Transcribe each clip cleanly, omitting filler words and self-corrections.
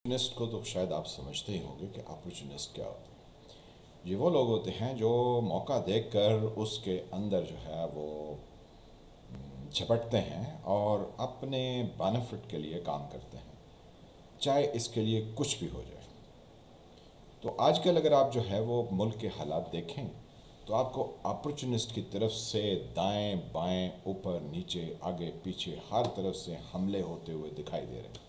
Opportunist को तो शायद आप समझते ही होंगे कि अपॉर्चुनिस्ट क्या होते हैं। ये वो लोग होते हैं जो मौका देखकर उसके अंदर जो है वो झपटते हैं और अपने बेनिफिट के लिए काम करते हैं, चाहे इसके लिए कुछ भी हो जाए। तो आजकल अगर आप जो है वो मुल्क के हालात देखें तो आपको अपॉर्चुनिस्ट की तरफ से दाएं बाएं ऊपर नीचे आगे पीछे हर तरफ से हमले होते हुए दिखाई दे रहे हैं।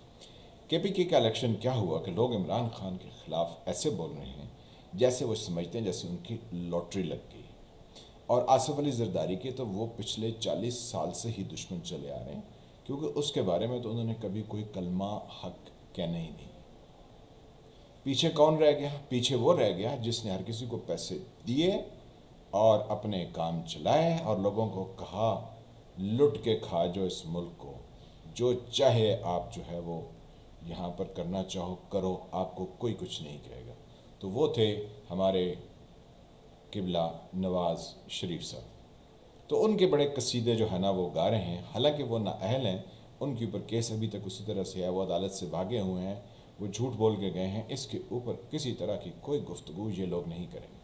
केपीके का इलेक्शन क्या हुआ कि लोग इमरान खान के ख़िलाफ़ ऐसे बोल रहे हैं जैसे वो समझते हैं जैसे उनकी लॉटरी लग गई। और आसिफ अली जरदारी के तो वो पिछले 40 साल से ही दुश्मन चले आ रहे हैं, क्योंकि उसके बारे में तो उन्होंने कभी कोई कलमा हक कहना ही नहीं। पीछे कौन रह गया? पीछे वो रह गया जिसने हर किसी को पैसे दिए और अपने काम चलाए और लोगों को कहा लुट के खा जो इस मुल्क को, जो चाहे आप जो है वो यहाँ पर करना चाहो करो, आपको कोई कुछ नहीं कहेगा। तो वो थे हमारे किबला नवाज़ शरीफ साहब। तो उनके बड़े कसीदे जो है ना वो गा रहे हैं, हालांकि वो नाअहल हैं, उनके ऊपर केस अभी तक उसी तरह से है, वो अदालत से भागे हुए हैं, वो झूठ बोल के गए हैं। इसके ऊपर किसी तरह की कोई गुफ्तगू ये लोग नहीं करेंगे।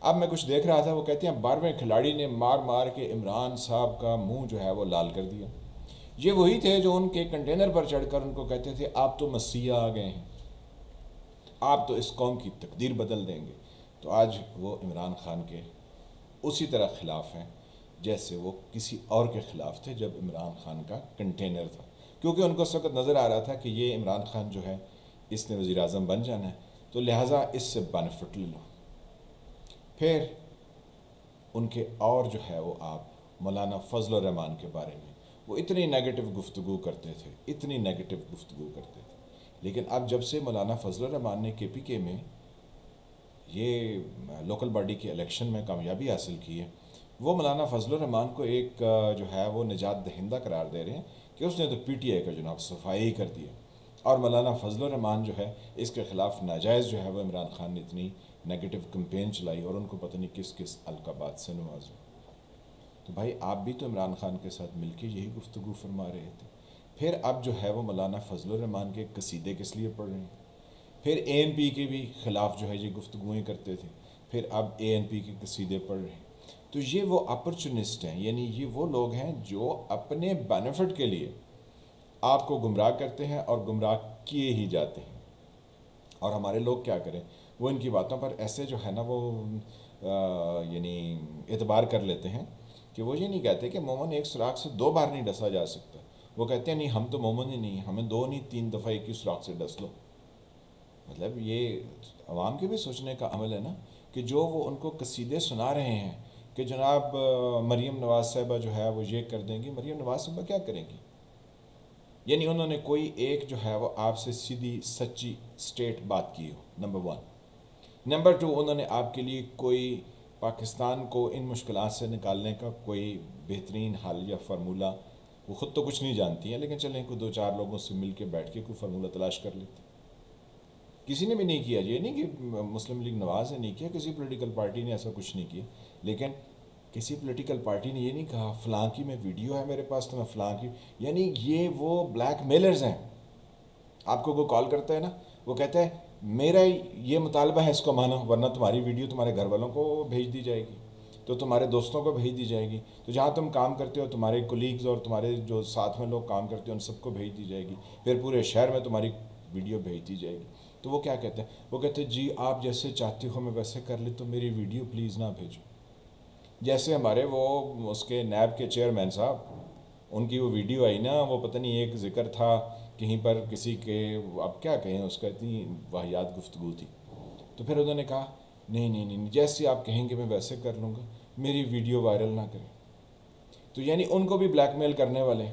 अब मैं कुछ देख रहा था, वो कहते हैं 12वें खिलाड़ी ने मार मार के इमरान साहब का मुँह जो है वो लाल कर दिया। ये वही थे जो उनके कंटेनर पर चढ़कर उनको कहते थे आप तो मसीहा आ गए हैं, आप तो इस कौम की तकदीर बदल देंगे। तो आज वो इमरान खान के उसी तरह ख़िलाफ़ हैं जैसे वो किसी और के ख़िलाफ़ थे जब इमरान खान का कंटेनर था, क्योंकि उनको उस वक्त नज़र आ रहा था कि ये इमरान खान जो है इसने वज़ीर आज़म बन जाना है, तो लिहाजा इससे बेनिफिट ले लो। फिर उनके और जो है वो आप मौलाना फजल रहमान के बारे में वो इतनी नेगेटिव गुफ्तगू करते थे, इतनी नेगेटिव गुफ्तगू करते थे। लेकिन अब जब से मौलाना फजल रहमान ने केपीके में ये लोकल बॉडी के इलेक्शन में कामयाबी हासिल की है, वो मौलाना फजल रहमान को एक जो है वो निजात दहिंदा करार दे रहे हैं कि उसने तो पीटीआई का जनाब सफाई कर दिया। और मौलाना फजल रहमान जो है इसके ख़िलाफ़ नाजायज़ जो है वो इमरान खान ने इतनी नेगेटिव कैंपेन चलाई और उनको पता नहीं किस किस अलकाबात से नवाजा। तो भाई आप भी तो इमरान खान के साथ मिलके यही गुफ्तगू फरमा रहे थे। फिर अब जो है वो मौलाना फजल रहमान के कसीदे किस लिए पढ़ रहे हैं? फिर एएनपी के भी ख़िलाफ़ जो है ये गुफ्तगुएँ करते थे, फिर अब एएनपी के कसीदे पढ़ रहे हैं। तो ये वो अपॉर्चुनिस्ट हैं, यानी ये वो लोग हैं जो अपने बेनिफिट के लिए आपको गुमराह करते हैं और गुमराह किए ही जाते हैं। और हमारे लोग क्या करें, वो इनकी बातों पर ऐसे जो है ना वो यानी एतबार कर लेते हैं कि वो ये नहीं कहते कि मोमन एक सुराख से 2 बार नहीं डसा जा सकता। वो कहते हैं नहीं हम तो मोमन ही नहीं, हमें 2 नहीं 3 दफ़ा एक ही सुराख से डस लो। मतलब ये अवाम के भी सोचने का अमल है ना, कि जो वो उनको कसीदे सुना रहे हैं कि जनाब मरीम नवाज़ साहिबा जो है वो ये कर देंगी। मरीम नवाज़ साहिबा क्या करेंगी? यानी उन्होंने कोई एक जो है वो आपसे सीधी सच्ची स्ट्रेट बात की हो, नंबर 1। नंबर 2, उन्होंने आपके लिए कोई पाकिस्तान को इन मुश्किलात से निकालने का कोई बेहतरीन हल या फार्मूला, वो ख़ुद तो कुछ नहीं जानती हैं, लेकिन चलें कोई 2-4 लोगों से मिल के बैठ के कोई फार्मूला तलाश कर लेते। किसी ने भी नहीं किया। ये नहीं कि मुस्लिम लीग नवाज़ ने नहीं किया, किसी पॉलिटिकल पार्टी ने ऐसा कुछ नहीं किया। लेकिन किसी पॉलिटिकल पार्टी ने ये नहीं कहा फ़लाँ की में वीडियो है मेरे पास तो मैं फ़लाँ की, यानी ये वो ब्लैक मेलर्स हैं। आपको कोई कॉल करता है ना, वो कहता है मेरा ये मुतालबा है इसको मानो, वरना तुम्हारी वीडियो तुम्हारे घर वालों को भेज दी जाएगी, तो तुम्हारे दोस्तों को भेज दी जाएगी, तो जहाँ तुम काम करते हो तुम्हारे कोलीग्स और तुम्हारे जो साथ में लोग काम करते हो उन सबको भेज दी जाएगी, फिर पूरे शहर में तुम्हारी वीडियो भेज दी जाएगी। तो वो क्या कहते हैं? वो कहते हैं जी आप जैसे चाहते हो मैं वैसे कर ले, तो मेरी वीडियो प्लीज़ ना भेजो। जैसे हमारे वो उसके नैब के चेयरमैन साहब, उनकी वो वीडियो आई ना, वो पता नहीं एक ज़िक्र था कहीं पर किसी के, अब क्या कहें उसका, इतनी वाहियात गुफ्तगू थी। तो फिर उन्होंने कहा नहीं नहीं नहीं, जैसे आप कहेंगे मैं वैसे कर लूँगा, मेरी वीडियो वायरल ना करें। तो यानी उनको भी ब्लैकमेल करने वाले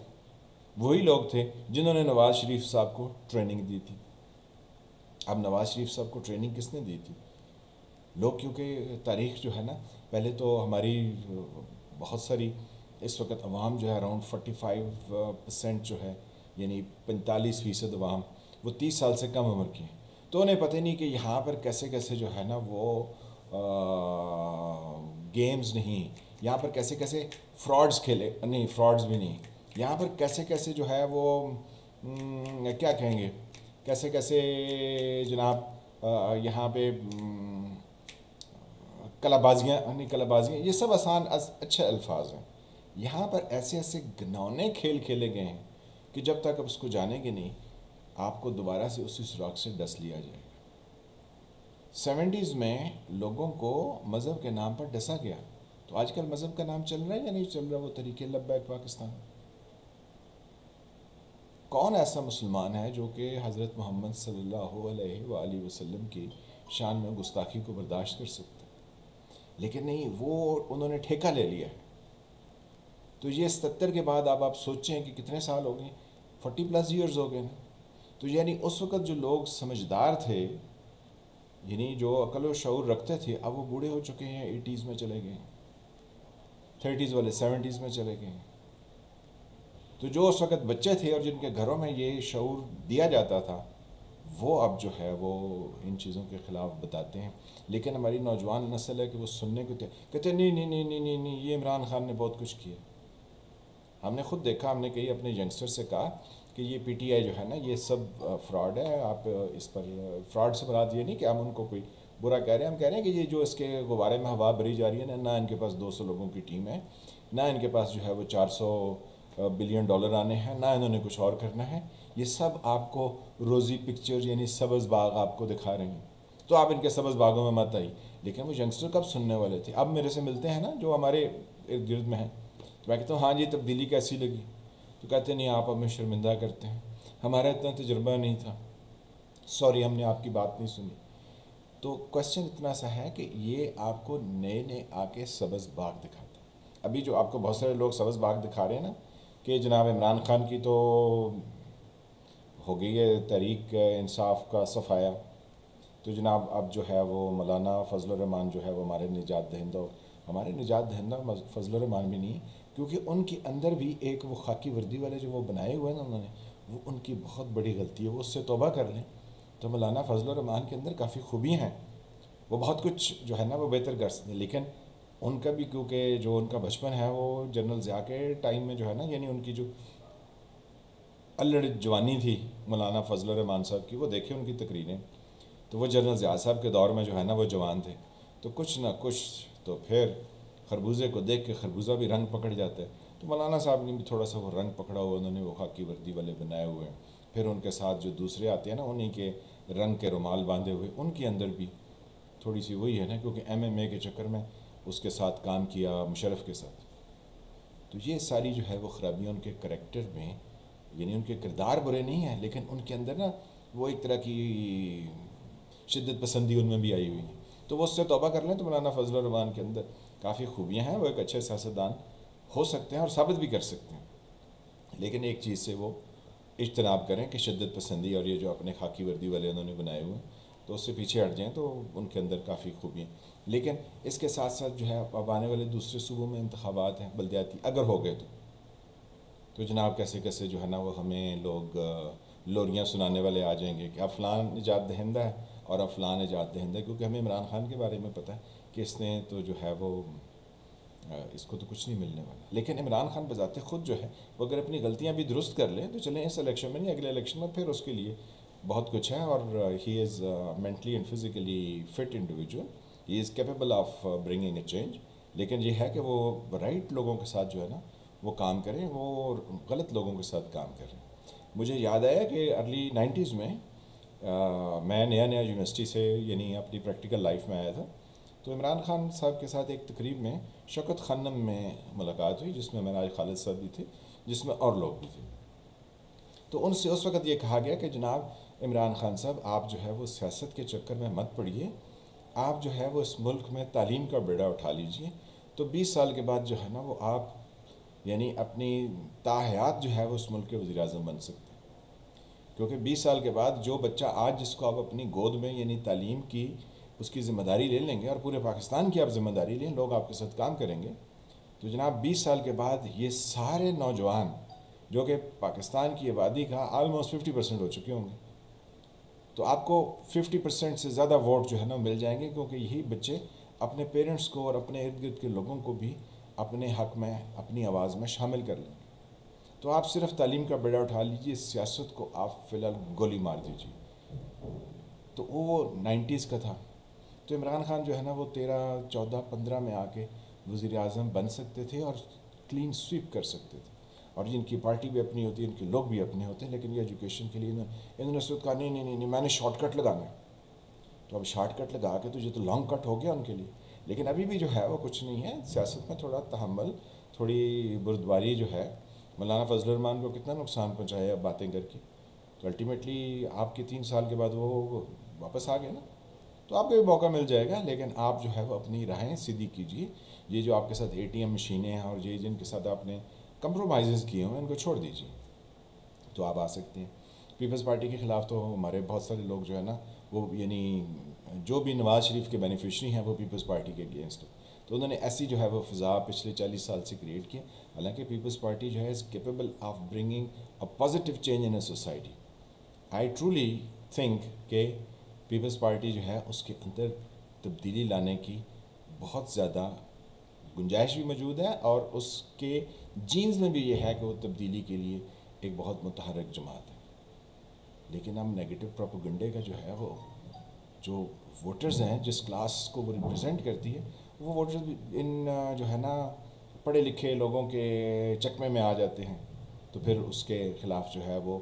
वही लोग थे जिन्होंने नवाज़ शरीफ साहब को ट्रेनिंग दी थी। अब नवाज़ शरीफ साहब को ट्रेनिंग किसने दी थी? लोग, क्योंकि तारीख़ जो है ना, पहले तो हमारी बहुत सारी इस वक्त अवाम जो है अराउंड 45% जो है, यानी 45% अवाम वो 30 साल से कम उम्र की हैं। तो उन्हें पता नहीं कि यहाँ पर कैसे कैसे जो है ना वो गेम्स नहीं, यहाँ पर कैसे कैसे फ्रॉड्स खेले, नहीं फ्रॉड्स भी नहीं, यहाँ पर कैसे कैसे जो है वो क्या कहेंगे, कैसे कैसे जनाब यहाँ पे कलाबाजियाँ नहीं, कलाबाजियाँ ये सब आसान अच्छे अल्फाज हैं। यहाँ पर ऐसे ऐसे घिनौने खेल खेले गए हैं कि जब तक आप उसको जानेंगे नहीं, आपको दोबारा से उसी सुराख से डस लिया जाएगा। 70s में लोगों को मज़हब के नाम पर डसा गया, तो आजकल मज़हब का नाम चल रहा है या नहीं चल रहा? वो तरीके लब्बैक पाकिस्तान। कौन ऐसा मुसलमान है जो कि हज़रत मोहम्मद सल्लल्लाहु अलैहि वसल्लम की शान में गुस्ताखी को बर्दाश्त कर सकता? लेकिन नहीं, वो उन्होंने ठेका ले लिया है। तो ये 77 के बाद अब आप सोचें कि कितने साल हो गए, 40+ ईयर्स हो गए ना। तो यानी उस वक़्त जो लोग समझदार थे, यानी जो अकल व शऊर रखते थे, अब वो बूढ़े हो चुके हैं, 80s में चले गए, 30s वाले 70s में चले गए। तो जो उस वक़्त बच्चे थे और जिनके घरों में ये शऊर दिया जाता था, वो अब जो है वो इन चीज़ों के ख़िलाफ़ बताते हैं। लेकिन हमारी नौजवान नस्ल है कि वो सुनने को कहते नहीं नहीं नहीं नहीं नहीं नहीं, ये इमरान खान ने बहुत कुछ किया। हमने ख़ुद देखा, हमने कई अपने यंगस्टर से कहा कि ये PTI जो है ना, ये सब फ्रॉड है। आप इस पर फ्रॉड से मुराद ये नहीं कि हम उनको कोई बुरा कह रहे हैं, हम कह रहे हैं कि ये जो इसके गुब्बारे में हवा भरी जा रही है ना इनके पास 200 लोगों की टीम है, ना इनके पास जो है वो 400 बिलियन डॉलर आने हैं, ना इन्होंने कुछ और करना है। ये सब आपको रोज़ी पिक्चर यानी सब्ज़ बाग आपको दिखा रहे हैं, तो आप इनके सब्ज़ बागों में मत आई। लेकिन वो यंगस्टर कब सुनने वाले थे? अब मेरे से मिलते हैं ना जो हमारे इर्द गिर्द में हैं, तो मैं कहता हूँ हाँ जी, तब्दीली कैसी लगी? तो कहते नहीं, आप हमें शर्मिंदा करते हैं, हमारा इतना तजुर्बा नहीं था, सॉरी हमने आपकी बात नहीं सुनी। तो क्वेश्चन इतना सा है कि ये आपको नए नए आके सब्ज़ बाग दिखाता है। अभी जो आपको बहुत सारे लोग सब्ज़ बाग दिखा रहे हैं ना कि जनाब इमरान खान की तो हो गई है तहरीक इंसाफ का सफाया, तो जनाब अब जो है वो मौलाना फजल रहमान जो है वो हमारे निजात दहिंदा फजल रहमान भी नहीं, क्योंकि उनके अंदर भी एक वो खाकी वर्दी वाले जो वो बनाए हुए हैं ना उन्होंने, वो उनकी बहुत बड़ी गलती है। वो उससे तौबा कर लें तो मौलाना फजल रहमान के अंदर काफ़ी खूबियाँ हैं, वो बहुत कुछ जो है ना वो बेहतर कर सकते हैं। लेकिन उनका भी क्योंकि जो उनका बचपन है वो जनरल ज़िया के टाइम में जो है ना, यानी उनकी जो अल्लड़ जवानी थी मौलाना फजल रहमान साहब की, वो देखें उनकी तकरीरें, तो वो जनरल ज़िया साहब के दौर में जो है ना वो जवान थे, तो कुछ ना कुछ तो फिर खरबूजे को देख के खरबूजा भी रंग पकड़ जाता है। तो मौलाना साहब ने भी थोड़ा सा वो रंग पकड़ा हुआ, उन्होंने वो खाकी वर्दी वाले बनाए हुए हैं। फिर उनके साथ जो दूसरे आते हैं ना, उन्हीं के रंग के रुमाल बांधे हुए, उनके अंदर भी थोड़ी सी वही है ना, क्योंकि MMA के चक्कर में उसके साथ काम किया मुशर्रफ के साथ। तो ये सारी जो है वो ख़राबियाँ उनके करैक्टर में, यानी उनके किरदार बुरे नहीं हैं, लेकिन उनके अंदर ना वो एक तरह की शिद्दत पसंदी उनमें भी आई हुई है। तो वो उससे तौबा कर लें तो मौलाना फजल रहमान के अंदर काफ़ी खूबियाँ हैं, वो एक अच्छे सियासतदान हो सकते हैं और साबित भी कर सकते हैं। लेकिन एक चीज़ से वो इज्तनाब करें कि शिद्दत पसंदी और ये जो अपने खाकी वर्दी वाले उन्होंने बनाए हुए हैं, तो उससे पीछे हट जाएँ तो उनके अंदर काफ़ी खूबियाँ। लेकिन इसके साथ साथ जो है अब आने वाले दूसरे सूबों में इंतखाबात हैं बल्दियाती, अगर हो गए तो जनाब कैसे कैसे जो है ना वो हमें लोग लोरियाँ सुनाने वाले आ जाएंगे कि अब फ़लान निजात दहिंदा है और अब फ़लान निजात दहिंदा है, क्योंकि हमें इमरान खान के बारे में पता है कि इसने तो जो है वो इसको तो कुछ नहीं मिलने वाला। लेकिन इमरान खान बजाते ख़ुद जो है वो अगर अपनी गलतियाँ भी दुरुस्त कर लें तो चलें इस इलेक्शन में नहीं, अगले इलेक्शन में फिर उसके लिए बहुत कुछ है। और he is mentally and physically fit individual, he is capable of bringing a change. लेकिन ये है कि वो राइट लोगों के साथ जो है ना वो काम करें, वो गलत लोगों के साथ काम करें। मुझे याद आया कि अर्ली 90s में मैं नया यूनिवर्सिटी से यानी अपनी प्रैक्टिकल लाइफ में आया था, तो इमरान खान साहब के साथ एक तकरीब में शौकत खानम में मुलाकात हुई, जिसमें मेरा खालिद साहब भी थे, जिसमें और लोग भी थे। तो उनसे उस वक़्त ये कहा गया कि जनाब इमरान खान साहब, आप जो है वो सियासत के चक्कर में मत पड़िए, आप जो है वो इस मुल्क में तालीम का बेड़ा उठा लीजिए, तो 20 साल के बाद जो है ना वो आप यानी अपनी ताहयात जो है वो उस मुल्क के वज़ीर आज़म बन सकते हैं। क्योंकि 20 साल के बाद जो बच्चा आज जिसको आप अपनी गोद में यानी तालीम की उसकी ज़िम्मेदारी ले लेंगे और पूरे पाकिस्तान की आप ज़िम्मेदारी लें, लोग आपके साथ काम करेंगे, तो जनाब 20 साल के बाद ये सारे नौजवान जो कि पाकिस्तान की आबादी का आलमोस्ट 50% हो चुके होंगे, तो आपको 50% से ज़्यादा वोट जो है ना मिल जाएंगे, क्योंकि यही बच्चे अपने पेरेंट्स को और अपने इर्द गिर्द के लोगों को भी अपने हक़ में अपनी आवाज़ में शामिल कर लेंगे। तो आप सिर्फ तालीम का बेड़ा उठा लीजिए, सियासत को आप फ़िलहाल गोली मार दीजिए। तो वो 90s का था। तो इमरान खान जो है ना वो 13, 14, 15 में आके वज़ीर आज़म बन सकते थे और क्लीन स्वीप कर सकते थे, और जिनकी पार्टी भी अपनी होती है, इनके लोग भी अपने होते हैं, लेकिन ये एजुकेशन के लिए इन्होंने सोच कहा नहीं नहीं नहीं नहीं, मैंने शॉर्टकट लगाना है। तो अब शॉर्टकट लगा के तो ये तो लॉन्ग कट हो गया उनके लिए। लेकिन अभी भी जो है वो कुछ नहीं है, सियासत में थोड़ा तहम्मुल, थोड़ी बुर्दबारी जो है। मौलाना फजल रहमान को कितना नुकसान पहुँचाया अब बातें करके, तो अल्टीमेटली आपके 3 साल के बाद वो वापस आ गए ना। तो आपको भी मौका मिल जाएगा, लेकिन आप जो है वो अपनी राहें सीधी कीजिए। ये जो आपके साथ ATM मशीनें हैं और ये जिनके साथ आपने कंप्रोमाइज़ किए हुए हैं, इनको छोड़ दीजिए, तो आप आ सकते हैं। पीपल्स पार्टी के ख़िलाफ़ तो हमारे बहुत सारे लोग जो है ना वो, यानी जो भी नवाज़ शरीफ के बेनिफिशरी हैं वो पीपल्स पार्टी के अगेंस्ट है। तो उन्होंने ऐसी जो है वो फ़िज़ा पिछले 40 साल से क्रिएट की। हालांकि पीपल्स पार्टी जो है is capable of bringing a positive change in a society. I truly think कि पीपल्स पार्टी जो है उसके अंदर तब्दीली लाने की बहुत ज़्यादा गुंजाइश भी मौजूद है, और उसके जीन्स में भी ये है कि वो तब्दीली के लिए एक बहुत मुतहरक जमात है। लेकिन हम नेगेटिव प्रोपेगेंडे का जो है वो, जो वोटर्स हैं, जिस क्लास को वो रिप्रेजेंट करती है, वो वोटर्स भी इन जो है ना पढ़े लिखे लोगों के चकमे में आ जाते हैं। तो फिर उसके ख़िलाफ़ जो है वो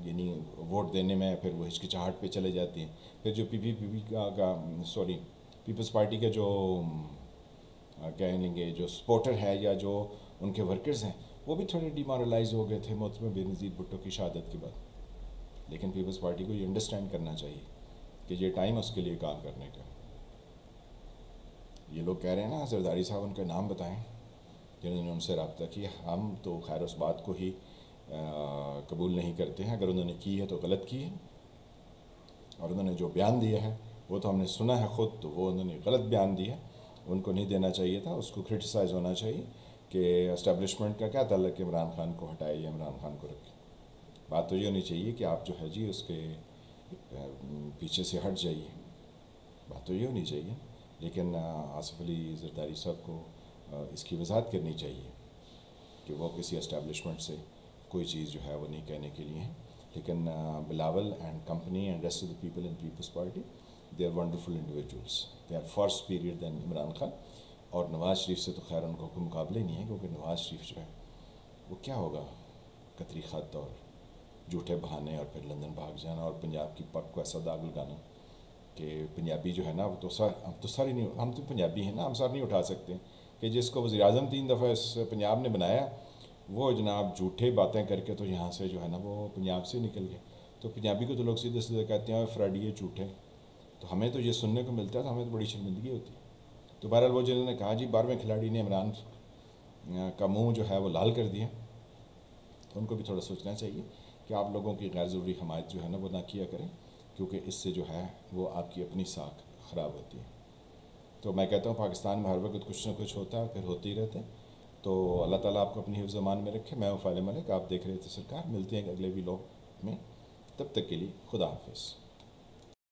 यानी वोट देने में फिर वो हिचकिचाहट पे चले जाती हैं। फिर जो पीपीपी का सॉरी पीपल्स पार्टी के जो कह लेंगे जो सपोर्टर है या जो उनके वर्कर्स हैं, वो भी थोड़े डिमोरलाइज हो गए थे मोहतरमा बेनज़ीर भुट्टो की शहादत के बाद। लेकिन पीपल्स पार्टी को ये अंडरस्टैंड करना चाहिए कि ये टाइम है उसके लिए काम करने का। ये लोग कह रहे हैं ना जरदारी साहब, उनका नाम बताएं जिन्होंने उनसे रब्ता किया। हम तो खैर उस बात को ही कबूल नहीं करते हैं। अगर उन्होंने की है तो गलत की है, और उन्होंने जो बयान दिया है वो तो हमने सुना है ख़ुद, तो वो उन्होंने गलत बयान दिया, उनको नहीं देना चाहिए था। उसको क्रिटिसाइज़ होना चाहिए कि एस्टेब्लिशमेंट का क्या ताल्लुक है, इमरान खान को हटाए या इमरान खान को रखें। बात तो ये होनी चाहिए कि आप जो है जी उसके पीछे से हट जाइए, बात तो ये होनी चाहिए। लेकिन आसिफ अली जरदारी साहब को इसकी वजाहत करनी चाहिए कि वो किसी एस्टेब्लिशमेंट से कोई चीज़ जो है वो नहीं कहने के लिए है। लेकिन Bilawal and company and rest of the people in people's party, they are wonderful individuals, they are for superior than Imran Khan. और नवाज़ शरीफ से तो खैर उनको कोई मुकाबले नहीं है, क्योंकि नवाज़ शरीफ जो है वो क्या होगा, कतरी ख़त और झूठे बहाने और फिर लंदन भाग जाना और पंजाब की पग को ऐसा दाग लगाना कि पंजाबी जो है ना वो तो हम तो सारे नहीं, हम तो पंजाबी हैं ना, हम सारे नहीं उठा सकते कि जिसको वज़ीर-ए-आज़म 3 दफ़ा इस पंजाब ने बनाया, वो जनाब झूठे बातें करके तो यहाँ से जो है ना वो पंजाब से निकल गए। तो पंजाबी को तो लोग सीधे सीधे कहते हैं फ्राडी है, झूठे। तो हमें तो ये सुनने को मिलता है, तो हमें तो बड़ी शर्मिंदगी होती है। तो बहरहाल वो जिन्होंने कहा जी 12वें खिलाड़ी ने इमरान का मुँह जो है वो लाल कर दिया, तो उनको भी थोड़ा सोचना चाहिए कि आप लोगों की गैर ज़रूरी हमायत जो है ना वो ना किया करें, क्योंकि इससे जो है वो आपकी अपनी साख ख़राब होती है। तो मैं कहता हूँ पाकिस्तान में हर वक्त कुछ ना कुछ होता है, फिर होते ही रहते हैं। तो अल्लाह ताला आपको अपनी हिफ्ज़ ज़मान में रखे। मैं वफ़ाल मलिक, आप देख रहे थे सरकार। मिलते हैं अगले व्लॉग में, तब तक के लिए खुदा हाफिज़।